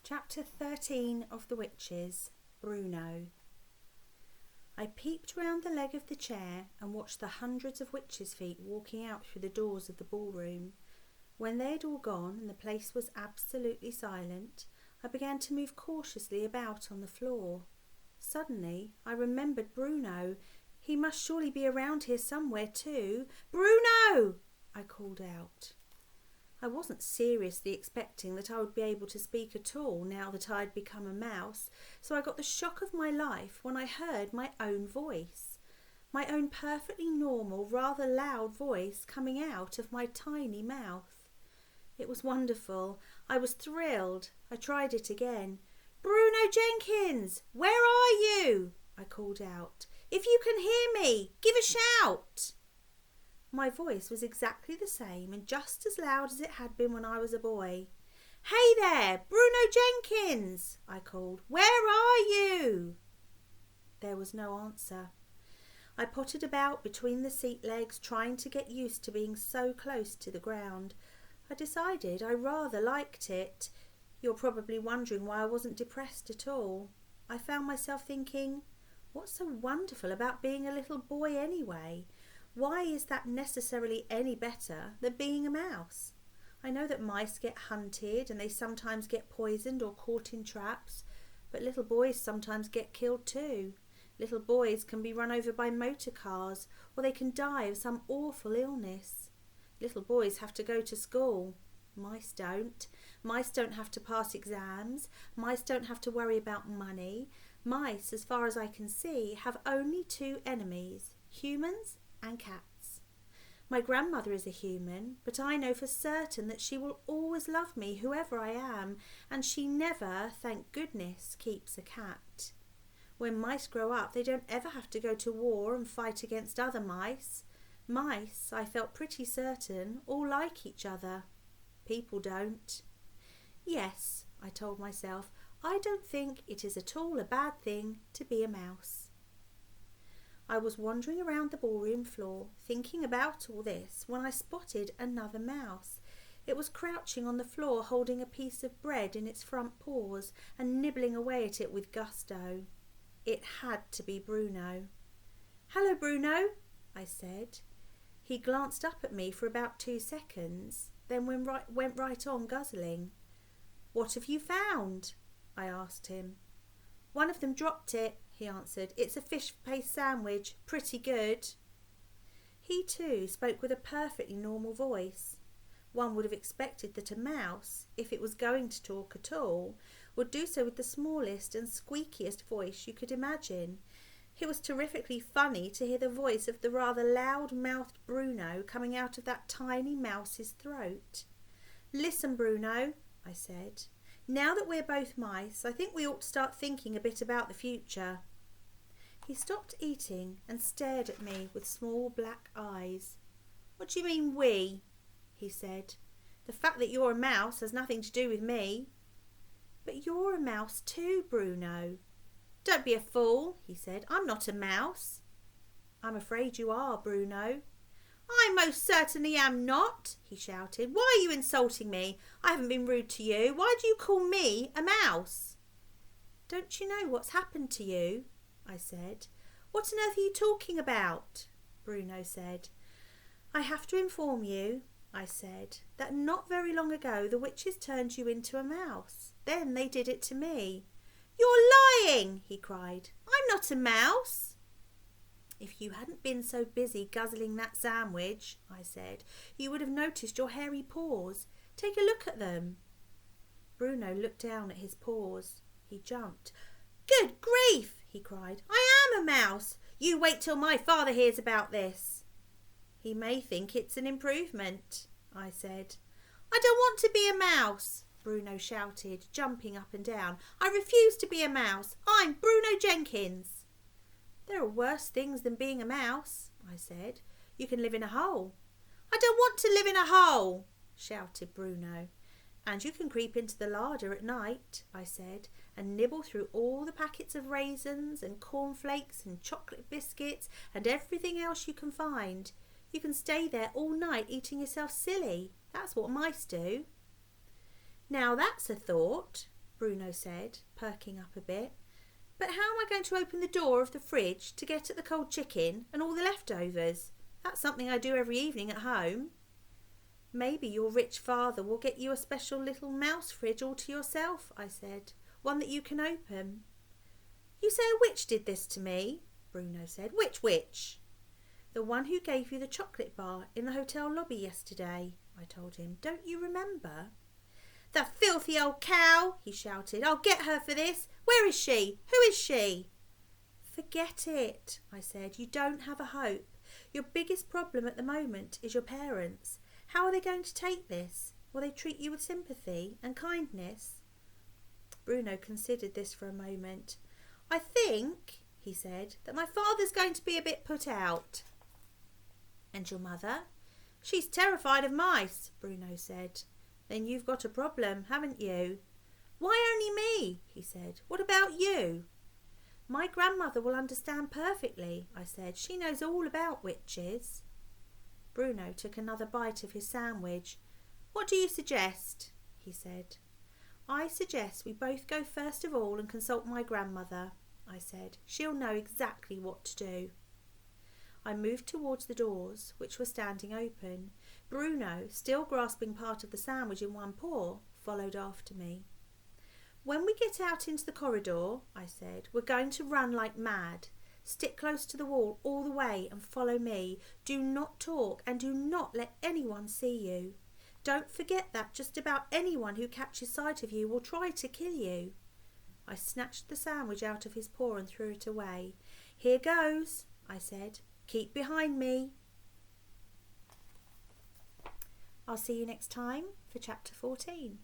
Chapter 13 of The Witches, Bruno. I peeped round the leg of the chair and watched the hundreds of witches' feet walking out through the doors of the ballroom. When they had all gone and the place was absolutely silent, I began to move cautiously about on the floor. Suddenly I remembered Bruno. He must surely be around here somewhere too. "Bruno!" I called out. I wasn't seriously expecting that I would be able to speak at all now that I had become a mouse, so I got the shock of my life when I heard my own voice. My own perfectly normal, rather loud voice coming out of my tiny mouth. It was wonderful. I was thrilled. I tried it again. "Bruno Jenkins, where are you?" I called out. "If you can hear me, give a shout." My voice was exactly the same and just as loud as it had been when I was a boy. "Hey there, Bruno Jenkins," I called. "Where are you?" There was no answer. I pottered about between the seat legs, trying to get used to being so close to the ground. I decided I rather liked it. You're probably wondering why I wasn't depressed at all. I found myself thinking, what's so wonderful about being a little boy anyway? Why is that necessarily any better than being a mouse? I know that mice get hunted and they sometimes get poisoned or caught in traps, but little boys sometimes get killed too. Little boys can be run over by motor cars, or they can die of some awful illness. Little boys have to go to school. Mice don't. Mice don't have to pass exams. Mice don't have to worry about money. Mice, as far as I can see, have only two enemies, humans and cats. My grandmother is a human, but I know for certain that she will always love me whoever I am, and she never, thank goodness, keeps a cat. When mice grow up, they don't ever have to go to war and fight against other mice. Mice, I felt pretty certain, all like each other. People don't. Yes, I told myself, I don't think it is at all a bad thing to be a mouse. I was wandering around the ballroom floor, thinking about all this, when I spotted another mouse. It was crouching on the floor, holding a piece of bread in its front paws and nibbling away at it with gusto. It had to be Bruno. "Hello, Bruno," I said. He glanced up at me for about 2 seconds, then went right on guzzling. "What have you found?" I asked him. "One of them dropped it," he answered. "It's a fish paste sandwich. Pretty good." He too spoke with a perfectly normal voice. One would have expected that a mouse, if it was going to talk at all, would do so with the smallest and squeakiest voice you could imagine. It was terrifically funny to hear the voice of the rather loud-mouthed Bruno coming out of that tiny mouse's throat. "Listen, Bruno," I said. "Now that we're both mice, I think we ought to start thinking a bit about the future." He stopped eating and stared at me with small black eyes. "What do you mean, we?" he said. "The fact that you're a mouse has nothing to do with me." "But you're a mouse too, Bruno." "Don't be a fool," he said. "I'm not a mouse." "I'm afraid you are, Bruno." "I most certainly am not," he shouted. "Why are you insulting me? I haven't been rude to you. Why do you call me a mouse?" "Don't you know what's happened to you?" I said. "What on earth are you talking about?" Bruno said. "I have to inform you," I said, "that not very long ago the witches turned you into a mouse. Then they did it to me." "You're lying!" he cried. "I'm not a mouse." "If you hadn't been so busy guzzling that sandwich," I said, "you would have noticed your hairy paws. Take a look at them." Bruno looked down at his paws. He jumped. "Good grief!" he cried. "I am a mouse! You wait till my father hears about this." "He may think it's an improvement," I said. "I don't want to be a mouse," Bruno shouted, jumping up and down. "I refuse to be a mouse. I'm Bruno Jenkins." "There are worse things than being a mouse," I said. "You can live in a hole." "I don't want to live in a hole," shouted Bruno. "And you can creep into the larder at night," I said, "and nibble through all the packets of raisins and cornflakes and chocolate biscuits and everything else you can find. You can stay there all night eating yourself silly. That's what mice do." "Now that's a thought," Bruno said, perking up a bit. But how am I going to open the door of the fridge to get at the cold chicken and all the leftovers? That's something I do every evening at home. Maybe your rich father will get you a special little mouse fridge all to yourself, I said. One that you can open. You say a witch did this to me, Bruno said. Which witch? The one who gave you the chocolate bar in the hotel lobby yesterday, I told him. Don't you remember? The filthy old cow, he shouted. I'll get her for this. Where is she? Who is she? Forget it, I said. You don't have a hope. Your biggest problem at the moment is your parents. How are they going to take this? Will they treat you with sympathy and kindness? Bruno considered this for a moment. I think, he said, that my father's going to be a bit put out. And your mother? She's terrified of mice, Bruno said. Then you've got a problem, haven't you? Why only me? He said. What about you? My grandmother will understand perfectly, I said. She knows all about witches. Bruno took another bite of his sandwich. What do you suggest? He said. I suggest we both go first of all and consult my grandmother, I said. She'll know exactly what to do. I moved towards the doors, which were standing open. Bruno, still grasping part of the sandwich in one paw, followed after me. When we get out into the corridor, I said, we're going to run like mad. Stick close to the wall all the way and follow me. Do not talk and do not let anyone see you. Don't forget that just about anyone who catches sight of you will try to kill you. I snatched the sandwich out of his paw and threw it away. Here goes, I said. Keep behind me. I'll see you next time for chapter 14.